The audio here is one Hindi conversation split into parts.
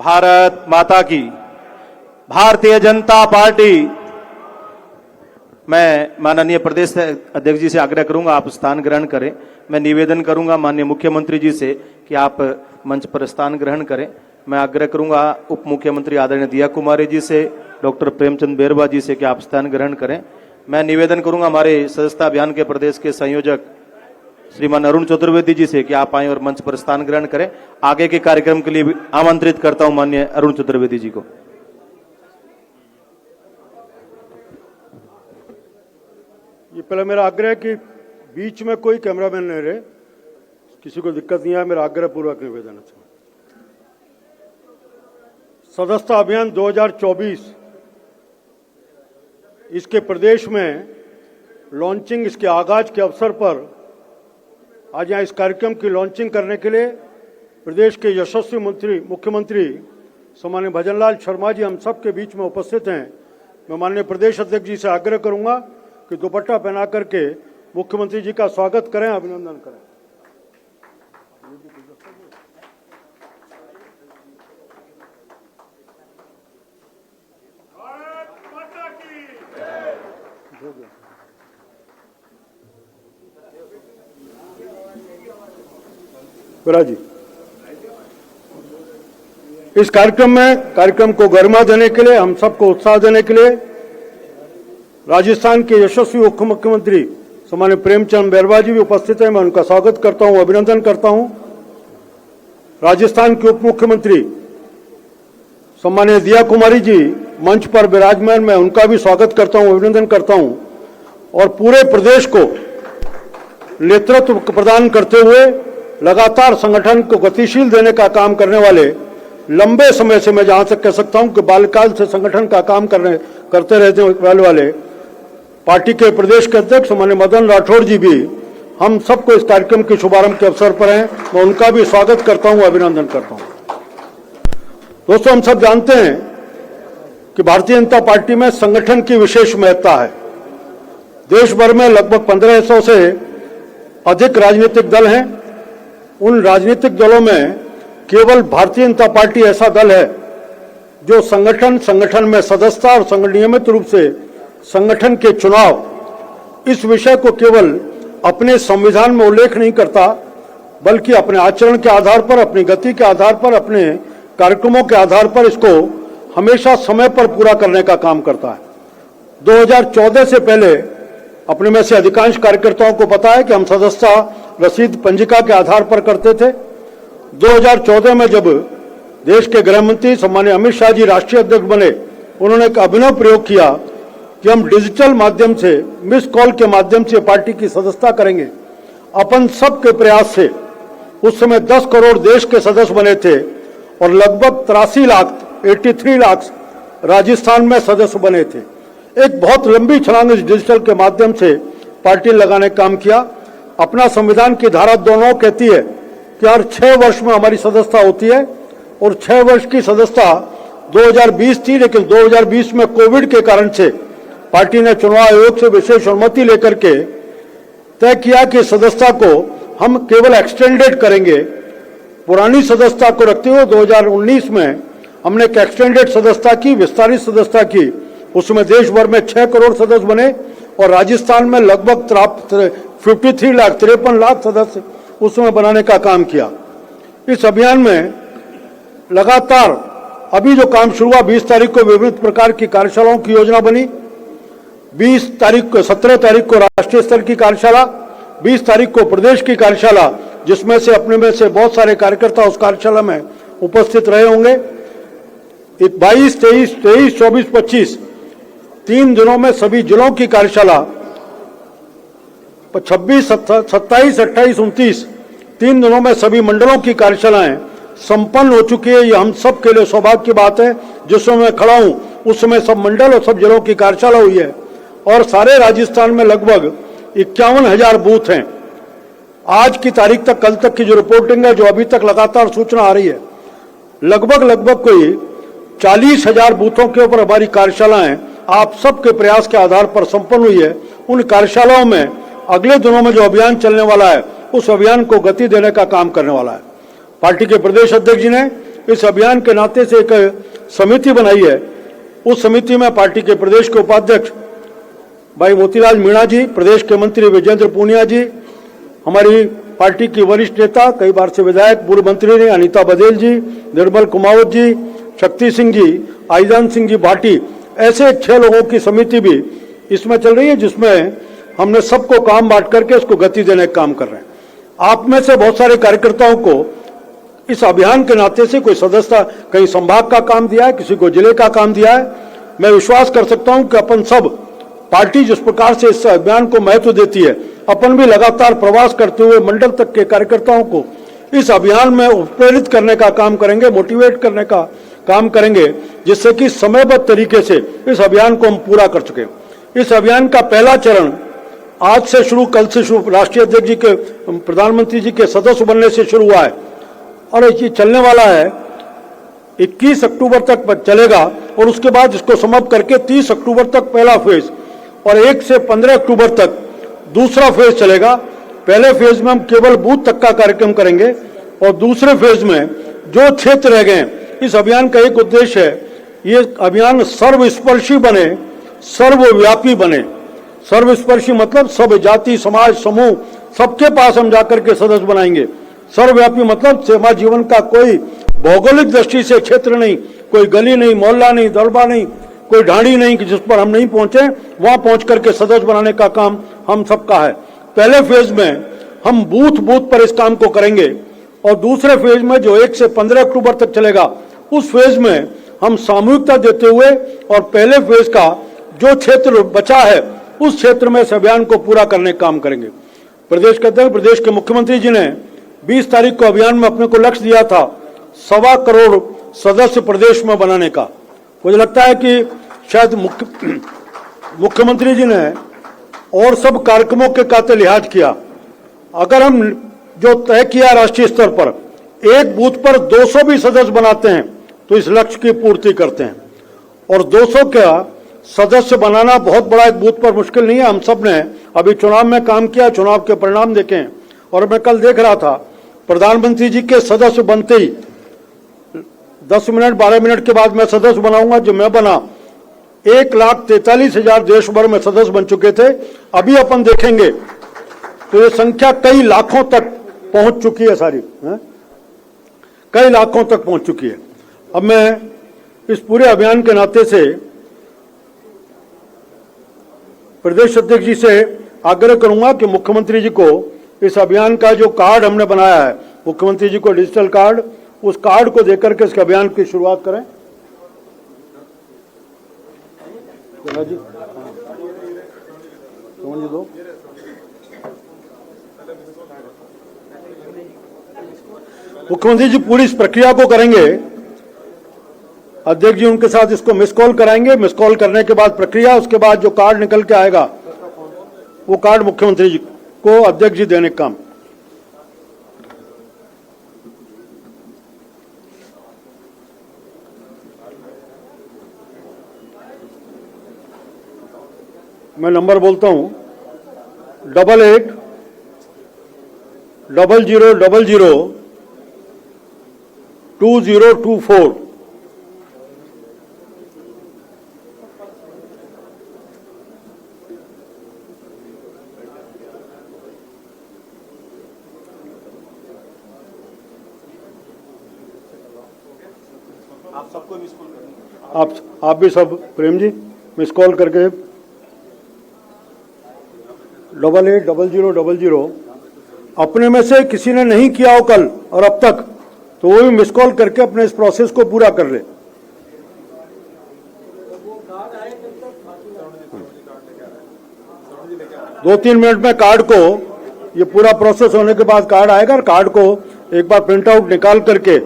भारत माता की। भारतीय जनता पार्टी। मैं माननीय प्रदेश अध्यक्ष जी से आग्रह करूंगा आप स्थान ग्रहण करें। मैं निवेदन करूंगा माननीय मुख्यमंत्री जी से कि आप मंच पर स्थान ग्रहण करें। मैं आग्रह करूंगा उप मुख्यमंत्री आदरणीय दिया कुमारी जी से, डॉक्टर प्रेमचंद बेरवा जी से कि आप स्थान ग्रहण करें। मैं निवेदन करूंगा हमारे सदस्यता अभियान के प्रदेश के संयोजक श्रीमान अरुण चतुर्वेदी जी से कि आप आए और मंच पर स्थान ग्रहण करें। आगे के कार्यक्रम के लिए भी आमंत्रित करता हूं माननीय अरुण चतुर्वेदी जी को। ये पहले मेरा आग्रह है कि बीच में कोई कैमरामैन नहीं रहे, किसी को दिक्कत नहीं है, मेरा आग्रह पूर्वक निवेदन है। सदस्यता अभियान 2024 इसके प्रदेश में लॉन्चिंग, इसके आगाज के अवसर पर आज यहाँ इस कार्यक्रम की लॉन्चिंग करने के लिए प्रदेश के यशस्वी मुख्यमंत्री सम्माननीय भजनलाल शर्मा जी हम सब के बीच में उपस्थित हैं। मैं माननीय प्रदेश अध्यक्ष जी से आग्रह करूंगा कि दुपट्टा पहना करके मुख्यमंत्री जी का स्वागत करें, अभिनंदन करें। जी इस कार्यक्रम को गरिमा देने के लिए, हम सबको उत्साह देने के लिए राजस्थान के यशस्वी उप मुख्यमंत्री सम्माननीय प्रेमचंद बेरवा जी भी उपस्थित हैं। मैं उनका स्वागत करता हूं, अभिनंदन करता हूं। राजस्थान के उप मुख्यमंत्री सम्माननीय दिया कुमारी जी मंच पर विराजमान, मैं उनका भी स्वागत करता हूं, अभिनंदन करता हूं। और पूरे प्रदेश को नेतृत्व प्रदान करते हुए लगातार संगठन को गतिशील देने का काम करने वाले, लंबे समय से मैं जहां तक कह सकता हूं कि बाल्यकाल से संगठन का काम करते रहने वाले पार्टी के प्रदेश के अध्यक्ष माननीय मदन राठौड़ जी भी हम सबको इस कार्यक्रम के शुभारंभ के अवसर पर हैं। मैं उनका भी स्वागत करता हूं, अभिनंदन करता हूं। दोस्तों, हम सब जानते हैं कि भारतीय जनता पार्टी में संगठन की विशेष महत्ता है। देश भर में लगभग 1500 से अधिक राजनीतिक दल हैं। उन राजनीतिक दलों में केवल भारतीय जनता पार्टी ऐसा दल है जो संगठन में सदस्यता और नियमित रूप से संगठन के चुनाव, इस विषय को केवल अपने संविधान में उल्लेख नहीं करता, बल्कि अपने आचरण के आधार पर, अपनी गति के आधार पर, अपने कार्यक्रमों के आधार पर इसको हमेशा समय पर पूरा करने का काम करता है। 2014 से पहले अपने में से अधिकांश कार्यकर्ताओं को पता है कि हम सदस्यता रसीद पंजिका के आधार पर करते थे। 2014 में जब देश के गृह मंत्री सम्माननीय अमित शाह जी राष्ट्रीय अध्यक्ष बने, उन्होंने एक अभिनव प्रयोग किया कि हम डिजिटल माध्यम से, मिस कॉल के माध्यम से पार्टी की सदस्यता करेंगे। अपन सब के प्रयास से उस समय 10 करोड़ देश के सदस्य बने थे और लगभग 83 लाख राजस्थान में सदस्य बने थे। एक बहुत लंबी छलांग इस डिजिटल के माध्यम से पार्टी लगाने का काम किया। अपना संविधान की धारा 2 कहती है कि हर 6 वर्ष में हमारी सदस्यता होती है और 6 वर्ष की सदस्यता 2020 थी, लेकिन 2020 में कोविड के कारण से पार्टी ने चुनाव आयोग से विशेष अनुमति लेकर के तय किया कि सदस्यता को हम केवल एक्सटेंडेड करेंगे। पुरानी सदस्यता को रखते हुए 2019 में हमने एक एक्सटेंडेड सदस्यता की, विस्तारित सदस्यता की। उसमें देश भर में 6 करोड़ सदस्य बने और राजस्थान में लगभग 53 लाख सदस्य उसमें बनाने का काम किया। इस अभियान में लगातार अभी जो काम शुरू हुआ, 20 तारीख को विभिन्न प्रकार की कार्यशालाओं की योजना बनी। 17 तारीख को राष्ट्रीय स्तर की कार्यशाला, 20 तारीख को प्रदेश की कार्यशाला, जिसमें से अपने में से बहुत सारे कार्यकर्ता उस कार्यशाला में उपस्थित रहे होंगे। 22, 23, 24, 25 3 दिनों में सभी जिलों की कार्यशाला, 26, 27, 28, 29 3 दिनों में सभी मंडलों की कार्यशालाएं संपन्न हो चुकी है। ये हम सब के लिए सौभाग्य की बात है। जिस समय मैं खड़ा हूं उस समय सब मंडल और सब जिलों की कार्यशाला हुई है और सारे राजस्थान में लगभग 51,000 बूथ हैं। आज की तारीख तक, कल तक की जो रिपोर्टिंग है, जो अभी तक लगातार सूचना आ रही है, लगभग कोई 40,000 बूथों के ऊपर हमारी कार्यशालाएं आप सबके प्रयास के आधार पर संपन्न हुई है। उन कार्यशालाओं में अगले दिनों में जो अभियान चलने वाला है, उस अभियान को गति देने का काम करने वाला है। पार्टी के प्रदेश अध्यक्ष जी ने इस अभियान के नाते से एक समिति बनाई है। उस समिति में पार्टी के प्रदेश के उपाध्यक्ष भाई मोतीलाल मीणा जी, प्रदेश के मंत्री विजेंद्र पूनिया जी, हमारी पार्टी की वरिष्ठ नेता, कई बार से विधायक पूर्व मंत्री ने अनीता बघेल जी, निर्मल कुमावत जी, शक्ति सिंह जी, आईजान सिंह जी भाटी, ऐसे 6 लोगों की समिति भी इसमें चल रही है, जिसमें हमने सबको काम बांट करके इसको गति देने का काम कर रहे हैं। आप में से बहुत सारे कार्यकर्ताओं को इस अभियान के नाते से कोई सदस्यता कहीं संभाग का काम दिया है, किसी को जिले का काम दिया है। मैं विश्वास कर सकता हूं कि अपन सब पार्टी जिस प्रकार से इस अभियान को महत्व देती है, अपन भी लगातार प्रवास करते हुए मंडल तक के कार्यकर्ताओं को इस अभियान में उत्प्रेरित करने का काम करेंगे, मोटिवेट करने का काम करेंगे, जिससे कि समयबद्ध तरीके से इस अभियान को हम पूरा कर चुके। इस अभियान का पहला चरण आज से शुरू, कल से शुरू, राष्ट्रीय अध्यक्ष जी के, प्रधानमंत्री जी के सदस्य बनने से शुरू हुआ है और ये चलने वाला है, 21 अक्टूबर तक चलेगा और उसके बाद इसको समाप्त करके 30 अक्टूबर तक पहला फेज और 1 से 15 अक्टूबर तक दूसरा फेज चलेगा। पहले फेज में हम केवल बूथ तक का कार्यक्रम करेंगे और दूसरे फेज में जो क्षेत्र रह गए, इस अभियान का एक उद्देश्य है, ये अभियान सर्वस्पर्शी बने, सर्वव्यापी बने। सर्वस्पर्शी मतलब सब जाति, समाज, समूह, सबके पास हम जाकर के सदस्य बनाएंगे। सर्वव्यापी मतलब सेवा जीवन का कोई भौगोलिक दृष्टि से क्षेत्र नहीं, कोई गली नहीं, मोहल्ला नहीं, दरबा नहीं, कोई ढाणी नहीं कि जिस पर हम नहीं पहुंचे, वहां पहुंच करके सदस्य बनाने का काम हम सबका है। पहले फेज में हम बूथ बूथ पर इस काम को करेंगे और दूसरे फेज में जो 1 से 15 अक्टूबर तक चलेगा, उस फेज में हम सामूहिकता देते हुए और पहले फेज का जो क्षेत्र बचा है उस क्षेत्र में इस अभियान को पूरा करने का काम करेंगे। प्रदेश के अध्यक्ष, प्रदेश के मुख्यमंत्री जी ने 20 तारीख को अभियान में अपने को लक्ष्य दिया था 1.25 करोड़ सदस्य प्रदेश में बनाने का। मुझे लगता है कि शायद मुख्यमंत्री जी ने और सब कार्यक्रमों के काते लिहाज किया। अगर हम जो तय किया राष्ट्रीय स्तर पर एक बूथ पर 200 भी सदस्य बनाते हैं तो इस लक्ष्य की पूर्ति करते हैं। और 200 का सदस्य बनाना बहुत बड़ा एक बूथ पर मुश्किल नहीं है। हम सब ने अभी चुनाव में काम किया, चुनाव के परिणाम देखे और मैं कल देख रहा था प्रधानमंत्री जी के सदस्य बनते ही 10 मिनट 12 मिनट के बाद मैं सदस्य बनाऊंगा, जो मैं बना 1,43,000 देश भर में सदस्य बन चुके थे। अभी अपन देखेंगे तो ये संख्या कई लाखों तक पहुंच चुकी है, सारी कई लाखों तक पहुंच चुकी है। अब मैं इस पूरे अभियान के नाते से प्रदेश अध्यक्ष जी से आग्रह करूंगा कि मुख्यमंत्री जी को इस अभियान का जो कार्ड हमने बनाया है, मुख्यमंत्री जी को डिजिटल कार्ड, उस कार्ड को देकर के इसके अभियान की शुरुआत करें। जी दो मुख्यमंत्री जी पूरी इस प्रक्रिया को करेंगे। अध्यक्ष जी उनके साथ इसको मिस कॉल कराएंगे। मिस कॉल करने के बाद प्रक्रिया, उसके बाद जो कार्ड निकल के आएगा वो कार्ड मुख्यमंत्री जी को अध्यक्ष जी देने का काम। मैं नंबर बोलता हूं 8800002024। आप सबको मिस कॉल करेंगे। आप भी सब प्रेम जी मिस कॉल करके 880000 अपने में से किसी ने नहीं किया हो कल और अब तक, तो वो भी मिस कॉल करके अपने इस प्रोसेस को पूरा कर ले। दो 3 मिनट में कार्ड को, ये पूरा प्रोसेस होने के बाद कार्ड आएगा और कार्ड को एक बार प्रिंट आउट निकाल करके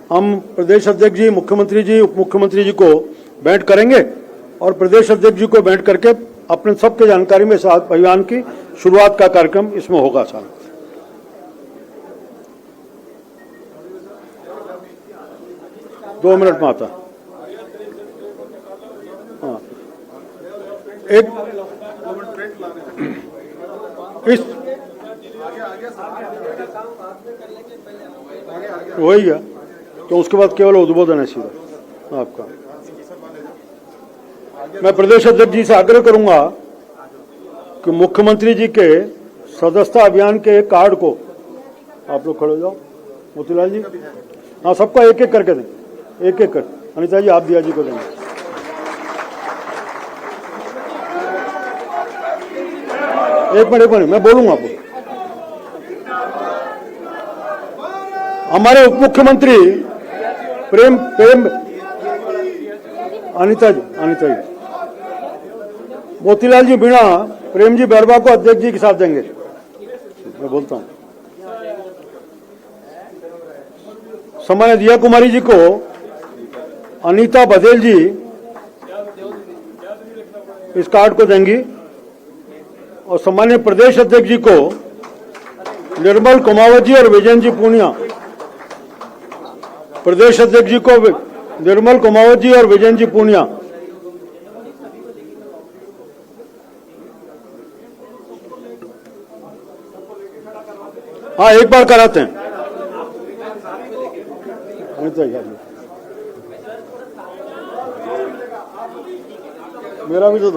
हम प्रदेश अध्यक्ष जी, मुख्यमंत्री जी, उप मुख्यमंत्री जी को भेंट करेंगे और प्रदेश अध्यक्ष जी को भेंट करके अपने सबके जानकारी में साथ अभियान की शुरुआत का कार्यक्रम इसमें होगा। सारा 2 मिनट में आता। हाँ, एक इस वही है, तो उसके बाद केवल उद्बोधन है सीधा आपका। मैं प्रदेश अध्यक्ष जी से आग्रह करूंगा कि मुख्यमंत्री जी के सदस्यता अभियान के कार्ड को, आप लोग खड़े हो जाओ, मोतीलाल जी, हाँ सबका एक एक करके दें, एक एक कर। अनिता जी आप दिया जी को देंगे। एक मिनट मैं बोलूंगा आपको। हमारे उप मुख्यमंत्री प्रेम अनिता जी मोतीलाल जी मीणा प्रेम जी बैरवा को अध्यक्ष जी के साथ देंगे। मैं बोलता हूं सम्मानित दिया कुमारी जी को अनीता बघेल जी इस कार्ड को देंगी और सम्मान्य प्रदेश अध्यक्ष जी को निर्मल कुमावत जी और विजयन जी पूनिया, प्रदेश अध्यक्ष जी को निर्मल कुमावत जी और विजयन जी पूनिया। हाँ एक बार कराते हैं। मेरा भी दो।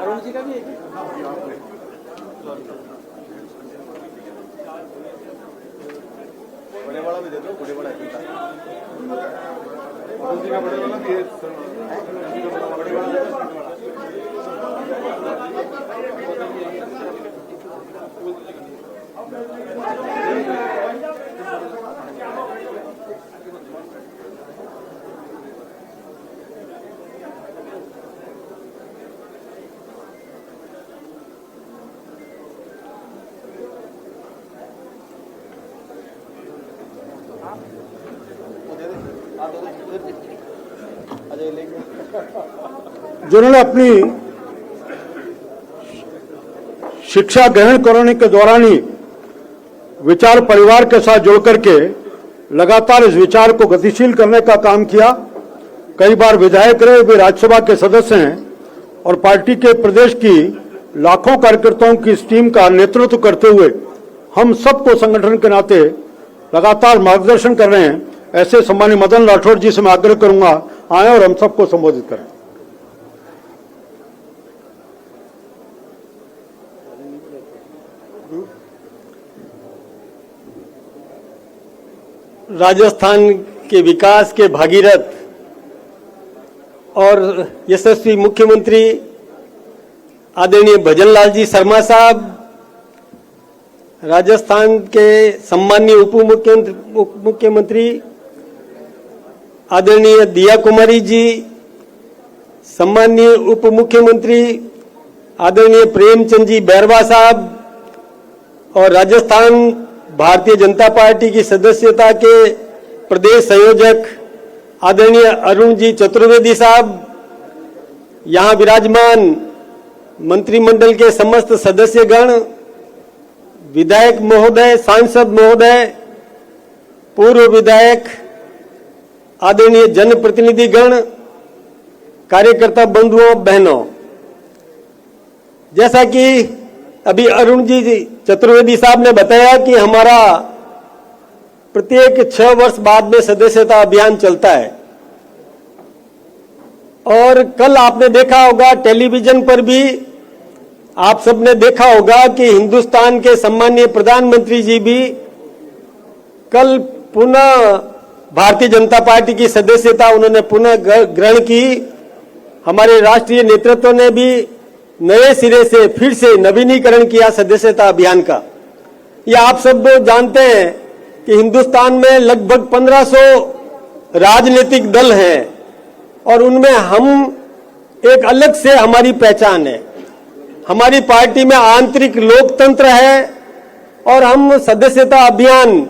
अरुण जी का भी है। बड़े वाला भी दे दो, बड़े वाला अरुण जी का बड़े वाला भी है। बड़े वाला जिन्होंने अपनी शिक्षा ग्रहण करने के दौरान ही विचार परिवार के साथ जुड़ करके लगातार इस विचार को गतिशील करने का काम किया। कई बार विधायक रहे, वे राज्यसभा के सदस्य हैं और पार्टी के प्रदेश की लाखों कार्यकर्ताओं की इस टीम का नेतृत्व करते हुए हम सबको संगठन के नाते लगातार मार्गदर्शन कर रहे हैं। ऐसे सम्मानित मदन राठौड़ जी से मैं आग्रह करूंगा आए और हम सबको संबोधित करें। राजस्थान के विकास के भागीरथ और यशस्वी मुख्यमंत्री आदरणीय भजनलाल जी शर्मा साहब, राजस्थान के सम्माननीय उप मुख्यमंत्री आदरणीय दिया कुमारी जी, सम्माननीय उप मुख्यमंत्री आदरणीय प्रेमचंद जी बैरवा साहब और राजस्थान भारतीय जनता पार्टी की सदस्यता के प्रदेश संयोजक आदरणीय अरुण जी चतुर्वेदी साहब, यहाँ विराजमान मंत्रिमंडल के समस्त सदस्यगण, विधायक महोदय, सांसद महोदय, पूर्व विधायक, आदरणीय जनप्रतिनिधिगण, कार्यकर्ता बंधुओं बहनों, जैसा कि अभी अरुण जी चतुर्वेदी साहब ने बताया कि हमारा प्रत्येक 6 वर्ष बाद में सदस्यता अभियान चलता है और कल आपने देखा होगा टेलीविजन पर भी आप सबने देखा होगा कि हिंदुस्तान के सम्माननीय प्रधानमंत्री जी भी कल पुनः भारतीय जनता पार्टी की सदस्यता उन्होंने पुनः ग्रहण की। हमारे राष्ट्रीय नेतृत्व ने भी नए सिरे से फिर से नवीनीकरण किया सदस्यता अभियान का। ये आप सब जानते हैं कि हिंदुस्तान में लगभग 1500 राजनीतिक दल हैं और उनमें हम एक अलग से हमारी पहचान है। हमारी पार्टी में आंतरिक लोकतंत्र है और हम सदस्यता अभियान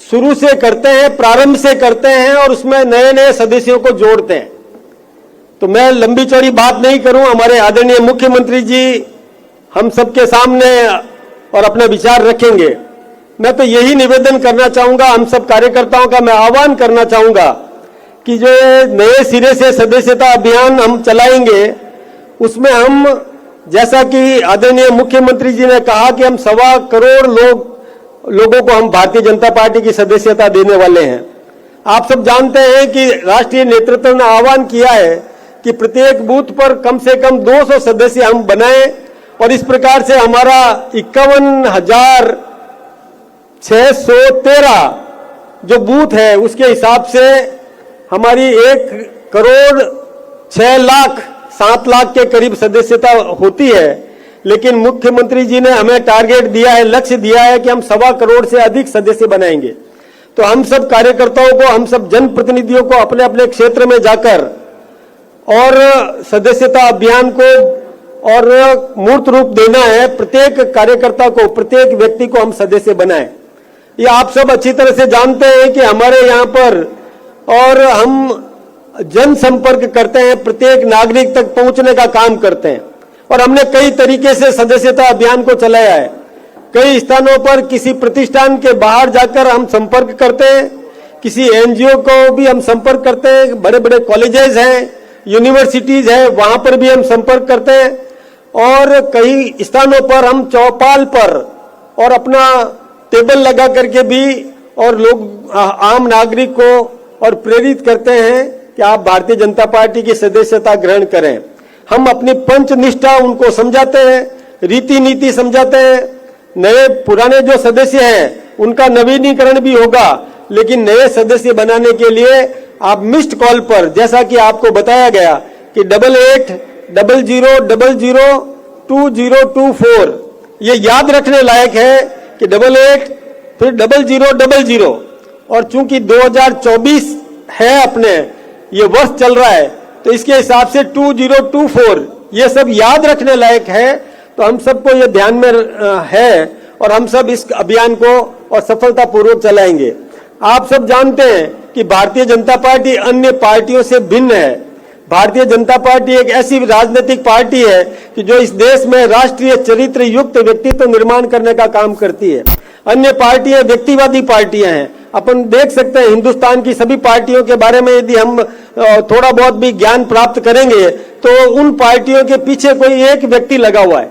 शुरू से करते हैं, प्रारंभ से करते हैं और उसमें नए नए सदस्यों को जोड़ते हैं। तो मैं लंबी चौड़ी बात नहीं करूं, हमारे आदरणीय मुख्यमंत्री जी हम सबके सामने और अपने विचार रखेंगे। मैं तो यही निवेदन करना चाहूंगा, हम सब कार्यकर्ताओं का मैं आह्वान करना चाहूंगा कि जो नए सिरे से सदस्यता अभियान हम चलाएंगे उसमें हम, जैसा कि आदरणीय मुख्यमंत्री जी ने कहा कि हम 1.25 करोड़ लोगों को हम भारतीय जनता पार्टी की सदस्यता देने वाले हैं। आप सब जानते हैं कि राष्ट्रीय नेतृत्व ने आह्वान किया है कि प्रत्येक बूथ पर कम से कम 200 सदस्य हम बनाएं और इस प्रकार से हमारा 51,613 जो बूथ है उसके हिसाब से हमारी 1,06,07 लाख के करीब सदस्यता होती है। लेकिन मुख्यमंत्री जी ने हमें टारगेट दिया है, लक्ष्य दिया है कि हम 1.25 करोड़ से अधिक सदस्य बनाएंगे। तो हम सब कार्यकर्ताओं को, हम सब जनप्रतिनिधियों को अपने अपने क्षेत्र में जाकर और सदस्यता अभियान को और मूर्त रूप देना है। प्रत्येक कार्यकर्ता को, प्रत्येक व्यक्ति को हम सदस्य बनाएं। ये आप सब अच्छी तरह से जानते हैं कि हमारे यहाँ पर और हम जनसंपर्क करते हैं, प्रत्येक नागरिक तक पहुंचने का काम करते हैं और हमने कई तरीके से सदस्यता अभियान को चलाया है। कई स्थानों पर किसी प्रतिष्ठान के बाहर जाकर हम संपर्क करते हैं, किसी एनजीओ को भी हम संपर्क करते हैं, बड़े बड़े कॉलेजेस हैं, यूनिवर्सिटीज है, वहां पर भी हम संपर्क करते हैं और कई स्थानों पर हम चौपाल पर और अपना टेबल लगा करके भी और लोग, आम नागरिक को और प्रेरित करते हैं कि आप भारतीय जनता पार्टी की सदस्यता ग्रहण करें। हम अपनी पंच निष्ठा उनको समझाते हैं, रीति नीति समझाते हैं। नए पुराने जो सदस्य हैं उनका नवीनीकरण भी होगा, लेकिन नए सदस्य बनाने के लिए आप मिस्ड कॉल पर, जैसा कि आपको बताया गया कि 8800002024, ये याद रखने लायक है कि 88 फिर 0000। और चूंकि 2024 है, अपने ये वर्ष चल रहा है, तो इसके हिसाब से 2024 ये सब याद रखने लायक है। तो हम सबको ये ध्यान में है और हम सब इस अभियान को और सफलतापूर्वक चलाएंगे। आप सब जानते हैं कि भारतीय जनता पार्टी अन्य पार्टियों से भिन्न है। भारतीय जनता पार्टी एक ऐसी राजनीतिक पार्टी है कि जो इस देश में राष्ट्रीय चरित्र युक्त व्यक्तित्व निर्माण करने का काम करती है। अन्य पार्टियां व्यक्तिवादी पार्टियां हैं। अपन देख सकते हैं हिंदुस्तान की सभी पार्टियों के बारे में यदि हम थोड़ा बहुत भी ज्ञान प्राप्त करेंगे तो उन पार्टियों के पीछे कोई एक व्यक्ति लगा हुआ है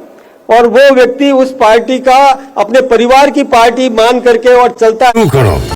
और वो व्यक्ति उस पार्टी का अपने परिवार की पार्टी मान करके और चलता है।